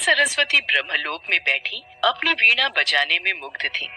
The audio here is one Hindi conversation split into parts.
सरस्वती ब्रह्मलोक में बैठी अपनी वीणा बजाने में मुग्ध थी।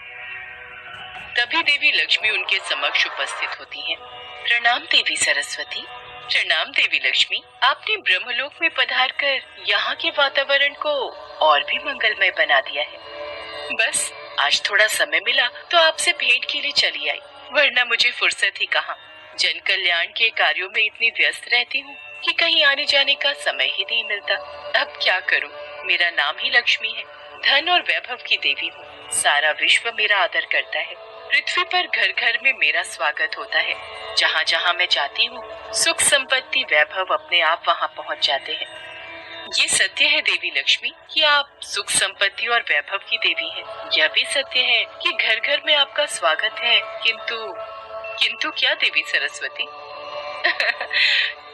तभी देवी लक्ष्मी उनके समक्ष उपस्थित होती हैं। प्रणाम देवी सरस्वती। प्रणाम देवी लक्ष्मी। आपने ब्रह्मलोक में पधार कर यहाँ के वातावरण को और भी मंगलमय बना दिया है। बस आज थोड़ा समय मिला तो आपसे भेंट के लिए चली आई, वरना मुझे फुर्सत ही कहाँ। जन कल्याण के कार्यों में इतनी व्यस्त रहती हूँ कि कहीं आने जाने का समय ही नहीं मिलता। अब क्या करूँ, मेरा नाम ही लक्ष्मी है। धन और वैभव की देवी हूँ। सारा विश्व मेरा आदर करता है। पृथ्वी पर घर घर में मेरा स्वागत होता है। जहाँ जहाँ मैं जाती हूँ सुख संपत्ति वैभव अपने आप वहाँ पहुँच जाते हैं। ये सत्य है देवी लक्ष्मी कि आप सुख संपत्ति और वैभव की देवी हैं। यह भी सत्य है कि घर घर में आपका स्वागत है। किंतु क्या देवी सरस्वती?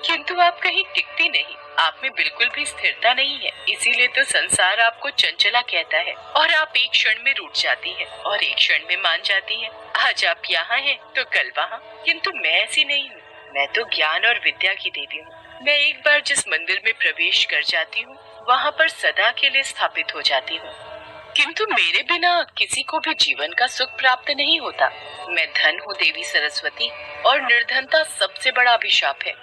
किंतु आप कहीं टिकती नहीं। आप में बिल्कुल भी स्थिरता नहीं है। इसीलिए तो संसार आपको चंचला कहता है और आप एक क्षण में रूठ जाती है और एक क्षण में मान जाती है। आज आप यहाँ हैं तो कल वहाँ। किंतु मैं ऐसी नहीं हूँ। मैं तो ज्ञान और विद्या की देवी हूँ। मैं एक बार जिस मंदिर में प्रवेश कर जाती हूँ वहाँ पर सदा के लिए स्थापित हो जाती हूँ। किंतु मेरे बिना किसी को भी जीवन का सुख प्राप्त नहीं होता। मैं धन हूँ देवी सरस्वती और निर्धनता सबसे बड़ा अभिशाप है।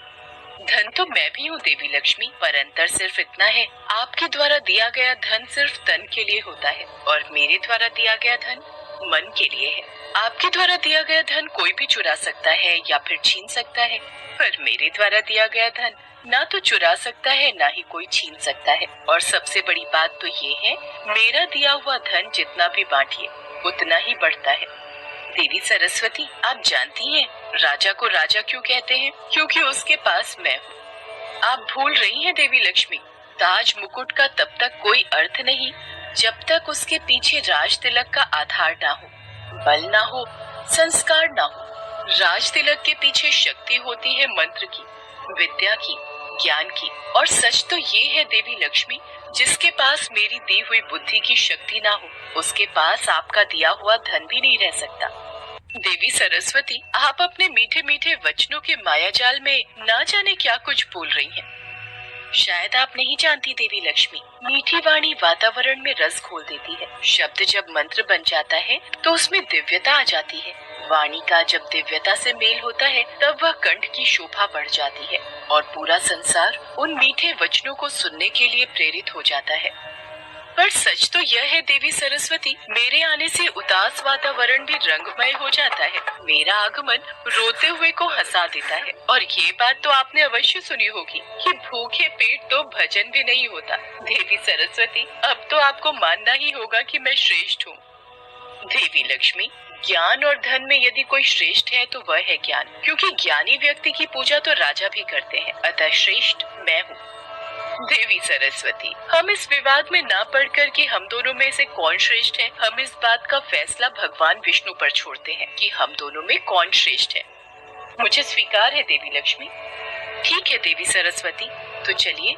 धन तो मैं भी हूँ देवी लक्ष्मी, पर अंतर सिर्फ इतना है, आपके द्वारा दिया गया धन सिर्फ धन के लिए होता है और मेरे द्वारा दिया गया धन मन के लिए है। आपके द्वारा दिया गया धन कोई भी चुरा सकता है या फिर छीन सकता है, पर मेरे द्वारा दिया गया धन ना तो चुरा सकता है ना ही कोई छीन सकता है। और सबसे बड़ी बात तो ये है, मेरा दिया हुआ धन जितना भी बांटिए उतना ही बढ़ता है। देवी सरस्वती, आप जानती हैं राजा को राजा क्यों कहते हैं? क्योंकि उसके पास मैं हूँ। आप भूल रही हैं देवी लक्ष्मी, ताज मुकुट का तब तक कोई अर्थ नहीं जब तक उसके पीछे राज तिलक का आधार ना हो, बल ना हो, संस्कार ना हो। राज तिलक के पीछे शक्ति होती है मंत्र की, विद्या की, ज्ञान की। और सच तो ये है देवी लक्ष्मी, जिसके पास मेरी दी हुई बुद्धि की शक्ति ना हो उसके पास आपका दिया हुआ धन भी नहीं रह सकता। देवी सरस्वती, आप अपने मीठे मीठे वचनों के मायाजाल में ना जाने क्या कुछ बोल रही हैं। शायद आप नहीं जानती देवी लक्ष्मी, मीठी वाणी वातावरण में रस घोल देती है। शब्द जब मंत्र बन जाता है तो उसमें दिव्यता आ जाती है। वाणी का जब दिव्यता से मेल होता है तब वह कंठ की शोभा बढ़ जाती है और पूरा संसार उन मीठे वचनों को सुनने के लिए प्रेरित हो जाता है। पर सच तो यह है देवी सरस्वती, मेरे आने से उदास वातावरण भी रंगमय हो जाता है। मेरा आगमन रोते हुए को हंसा देता है। और ये बात तो आपने अवश्य सुनी होगी कि भूखे पेट तो भजन भी नहीं होता। देवी सरस्वती, अब तो आपको मानना ही होगा कि मैं श्रेष्ठ हूँ। देवी लक्ष्मी, ज्ञान और धन में यदि कोई श्रेष्ठ है तो वह है ज्ञान, क्योंकि ज्ञानी व्यक्ति की पूजा तो राजा भी करते हैं। अतः श्रेष्ठ मैं हूँ। देवी सरस्वती, हम इस विवाद में ना पड़ कर कि हम दोनों में से कौन श्रेष्ठ है, हम इस बात का फैसला भगवान विष्णु पर छोड़ते हैं कि हम दोनों में कौन श्रेष्ठ है। मुझे स्वीकार है देवी लक्ष्मी। ठीक है देवी सरस्वती, तो चलिए।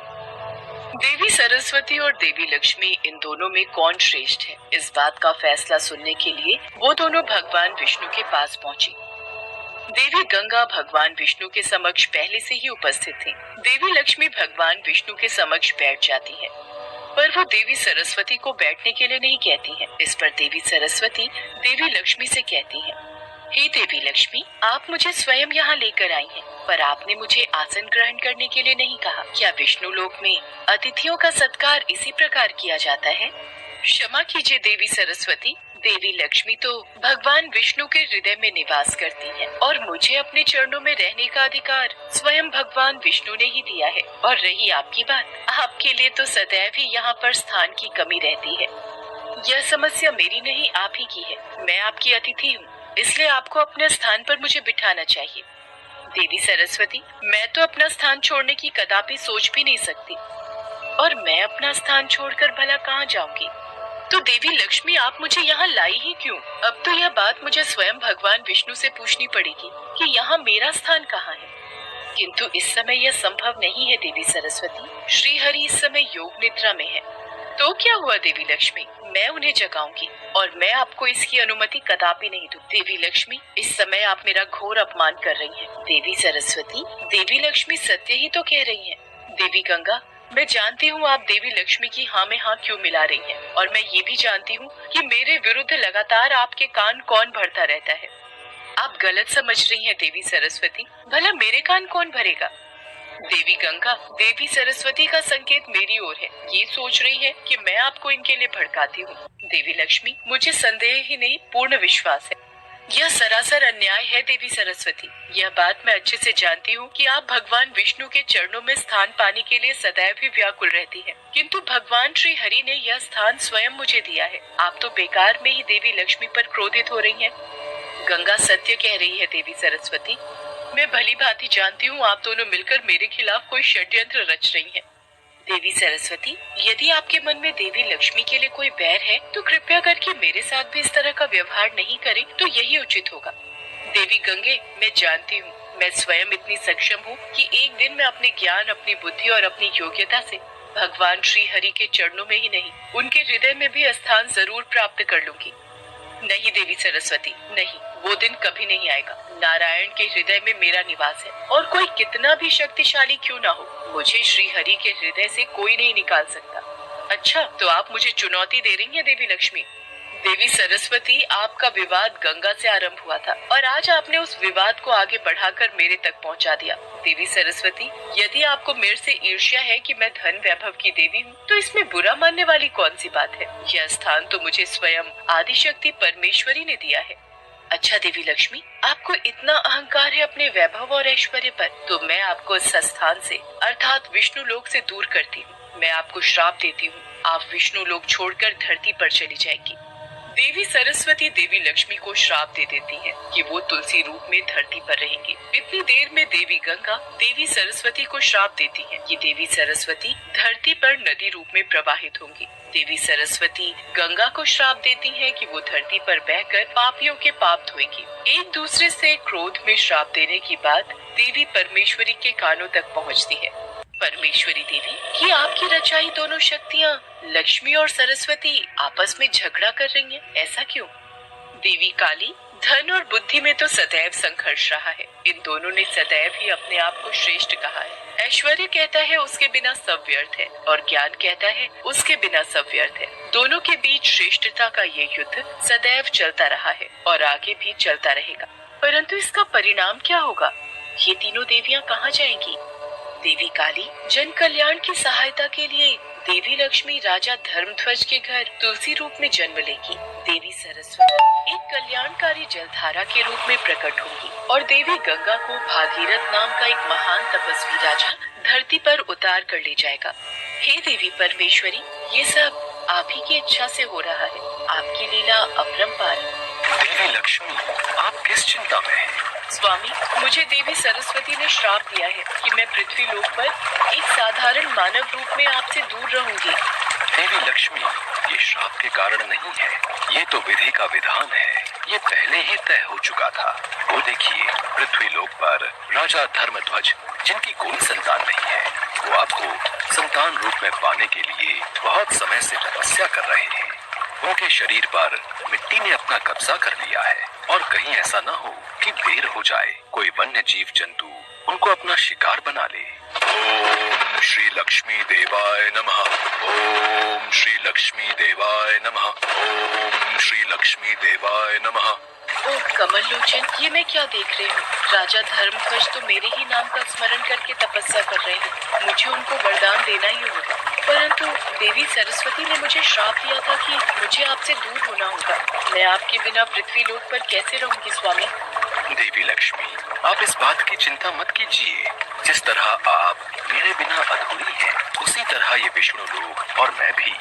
देवी सरस्वती और देवी लक्ष्मी, इन दोनों में कौन श्रेष्ठ है, इस बात का फैसला सुनने के लिए वो दोनों भगवान विष्णु के पास पहुँची। देवी गंगा भगवान विष्णु के समक्ष पहले से ही उपस्थित थी। देवी लक्ष्मी भगवान विष्णु के समक्ष बैठ जाती है, पर वो देवी सरस्वती को बैठने के लिए नहीं कहती है। इस पर देवी सरस्वती देवी लक्ष्मी से कहती है, हे देवी लक्ष्मी, आप मुझे स्वयं यहाँ लेकर आई हैं, पर आपने मुझे आसन ग्रहण करने के लिए नहीं कहा। क्या विष्णु लोक में अतिथियों का सत्कार इसी प्रकार किया जाता है? क्षमा कीजिए देवी सरस्वती, देवी लक्ष्मी तो भगवान विष्णु के हृदय में निवास करती हैं और मुझे अपने चरणों में रहने का अधिकार स्वयं भगवान विष्णु ने ही दिया है। और रही आपकी बात, आपके लिए तो सदैव ही यहाँ पर स्थान की कमी रहती है। यह समस्या मेरी नहीं, आप ही की है। मैं आपकी अतिथि हूँ, इसलिए आपको अपने स्थान पर मुझे बिठाना चाहिए। देवी सरस्वती, मैं तो अपना स्थान छोड़ने की कदापि सोच भी नहीं सकती, और मैं अपना स्थान छोड़कर भला कहाँ जाऊंगी? तो देवी लक्ष्मी, आप मुझे यहाँ लाई ही क्यों? अब तो यह बात मुझे स्वयं भगवान विष्णु से पूछनी पड़ेगी कि यहाँ मेरा स्थान कहाँ है। किंतु इस समय यह संभव नहीं है देवी सरस्वती। श्री हरि इस समय योग निद्रा में है। तो क्या हुआ देवी लक्ष्मी, मैं उन्हें जगाऊंगी और मैं आपको इसकी अनुमति कदापि नहीं दूं। देवी लक्ष्मी, इस समय आप मेरा घोर अपमान कर रही हैं। देवी सरस्वती, देवी लक्ष्मी सत्य ही तो कह रही हैं। देवी गंगा, मैं जानती हूँ आप देवी लक्ष्मी की हाँ में हाँ क्यों मिला रही हैं, और मैं ये भी जानती हूँ कि मेरे विरुद्ध लगातार आपके कान कौन भरता रहता है। आप गलत समझ रही हैं देवी सरस्वती। भला मेरे कान कौन भरेगा? देवी गंगा, देवी सरस्वती का संकेत मेरी ओर है। ये सोच रही है कि मैं आपको इनके लिए भड़काती हूँ। देवी लक्ष्मी, मुझे संदेह ही नहीं पूर्ण विश्वास है। यह सरासर अन्याय है देवी सरस्वती। यह बात मैं अच्छे से जानती हूँ कि आप भगवान विष्णु के चरणों में स्थान पाने के लिए सदैव ही व्याकुल रहती हैं, किंतु भगवान श्री हरि ने यह स्थान स्वयं मुझे दिया है। आप तो बेकार में ही देवी लक्ष्मी पर क्रोधित हो रही हैं। गंगा सत्य कह रही है देवी सरस्वती। मैं भली भांति जानती हूँ आप दोनों मिलकर मेरे खिलाफ कोई षड्यंत्र रच रही हैं। देवी सरस्वती, यदि आपके मन में देवी लक्ष्मी के लिए कोई बैर है तो कृपया करके मेरे साथ भी इस तरह का व्यवहार नहीं करें तो यही उचित होगा। देवी गंगे, मैं जानती हूँ, मैं स्वयं इतनी सक्षम हूँ कि एक दिन मैं अपने ज्ञान, अपनी बुद्धि और अपनी योग्यता से भगवान श्री हरि के चरणों में ही नहीं, उनके हृदय में भी स्थान जरूर प्राप्त कर लूंगी। नहीं देवी सरस्वती, नहीं, वो दिन कभी नहीं आएगा। नारायण के हृदय में मेरा निवास है, और कोई कितना भी शक्तिशाली क्यों ना हो, मुझे श्री हरि के हृदय से कोई नहीं निकाल सकता। अच्छा, तो आप मुझे चुनौती दे रही हैं देवी लक्ष्मी। देवी सरस्वती, आपका विवाद गंगा से आरंभ हुआ था और आज आपने उस विवाद को आगे बढ़ाकर मेरे तक पहुंचा दिया। देवी सरस्वती, यदि आपको मेरे से ईर्ष्या है कि मैं धन वैभव की देवी हूँ, तो इसमें बुरा मानने वाली कौन सी बात है? यह स्थान तो मुझे स्वयं आदिशक्ति परमेश्वरी ने दिया है। अच्छा देवी लक्ष्मी, आपको इतना अहंकार है अपने वैभव और ऐश्वर्य पर, तो मैं आपको इस स्थान से अर्थात विष्णु लोक से दूर करती हूँ। मैं आपको श्राप देती हूँ, आप विष्णु लोक छोड़कर धरती पर चली जाएगी। देवी सरस्वती देवी लक्ष्मी को श्राप दे देती हैं कि वो तुलसी रूप में धरती पर रहेंगी। इतनी देर में देवी गंगा देवी सरस्वती को श्राप देती है कि देवी सरस्वती धरती पर नदी रूप में प्रवाहित होंगी। देवी सरस्वती गंगा को श्राप देती है कि वो धरती पर बहकर पापियों के पाप धोएगी। एक दूसरे से क्रोध में श्राप देने की बात देवी परमेश्वरी के कानों तक पहुँचती है। परमेश्वरी देवी, कि आपकी रचाई दोनों शक्तियाँ लक्ष्मी और सरस्वती आपस में झगड़ा कर रही हैं, ऐसा क्यों? देवी काली, धन और बुद्धि में तो सदैव संघर्ष रहा है। इन दोनों ने सदैव ही अपने आप को श्रेष्ठ कहा है। ऐश्वर्य कहता है उसके बिना सब व्यर्थ है, और ज्ञान कहता है उसके बिना सब व्यर्थ है। दोनों के बीच श्रेष्ठता का ये युद्ध सदैव चलता रहा है और आगे भी चलता रहेगा। परंतु इसका परिणाम क्या होगा? ये तीनों देवियाँ कहाँ जाएंगी? देवी काली, जन कल्याण की सहायता के लिए देवी लक्ष्मी राजा धर्मध्वज के घर तुलसी रूप में जन्म लेगी। देवी सरस्वती एक कल्याणकारी जलधारा के रूप में प्रकट होगी, और देवी गंगा को भागीरथ नाम का एक महान तपस्वी राजा धरती पर उतार कर ले जाएगा। हे देवी परमेश्वरी, ये सब आप ही की इच्छा से हो रहा है। आपकी लीला अपरंपार। देवी लक्ष्मी, आप किस चिंता में हैं? स्वामी, मुझे देवी सरस्वती ने श्राप दिया है कि मैं पृथ्वी लोक पर एक साधारण मानव रूप में आपसे दूर रहूंगी। देवी लक्ष्मी, ये श्राप के कारण नहीं है, ये तो विधि का विधान है। ये पहले ही तय हो चुका था। वो देखिए, पृथ्वी लोक पर राजा धर्मध्वज, जिनकी कोई संतान नहीं है, वो आपको संतान रूप में पाने के लिए बहुत समय से तपस्या कर रहे हैं। उनके शरीर पर मिट्टी ने अपना कब्जा कर लिया है, और कहीं ऐसा न हो कि देर हो जाए, कोई वन्य जीव जंतु उनको अपना शिकार बना ले। ओम श्री लक्ष्मी देवाय नमः। ओम श्री लक्ष्मी देवाय नमः। ओम श्री लक्ष्मी देवाय नमः। ओह कमल लोचन, ये मैं क्या देख रही हूँ? राजा धर्मध्वज तो मेरे ही नाम का स्मरण करके तपस्या कर रहे हैं। मुझे उनको वरदान देना ही होगा। परंतु देवी सरस्वती ने मुझे श्राप दिया था कि मुझे आपसे दूर होना होगा। मैं आपके बिना पृथ्वी लोक पर कैसे रहूंगी स्वामी? देवी लक्ष्मी, आप इस बात की चिंता मत कीजिए। जिस तरह आप मेरे बिना अधूरी हैं, उसी तरह ये विष्णु लोक और मैं भी